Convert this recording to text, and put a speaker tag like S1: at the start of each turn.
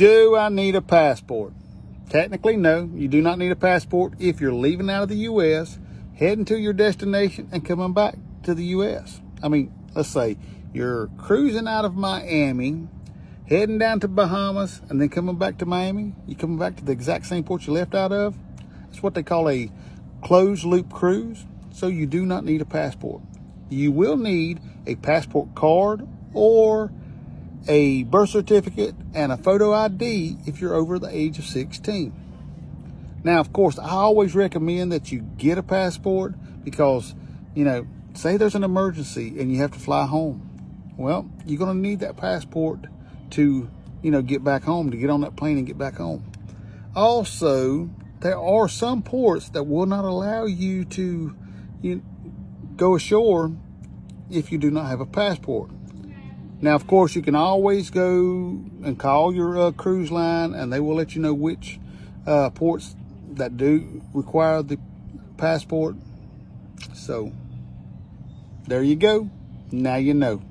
S1: Do I need a passport? Technically, no. You do not need a passport if you're leaving out of the U.S., heading to your destination, and coming back to the U.S. I mean, let's say you're cruising out of Miami, heading down to Bahamas, and then coming back to Miami. You're coming back to the exact same port you left out of. It's what they call a closed loop cruise. So you do not need a passport. You will need a passport card or a birth certificate and a photo ID if you're over the age of 16. Now, of course, I always recommend that you get a passport because, say there's an emergency and you have to fly home. Well, you're going to need that passport to, get back home, to get on that plane and get back home. Also, there are some ports that will not allow you to go ashore if you do not have a passport. Now, of course, you can always go and call your cruise line, and they will let you know which ports that do require the passport. So, there you go. Now you know.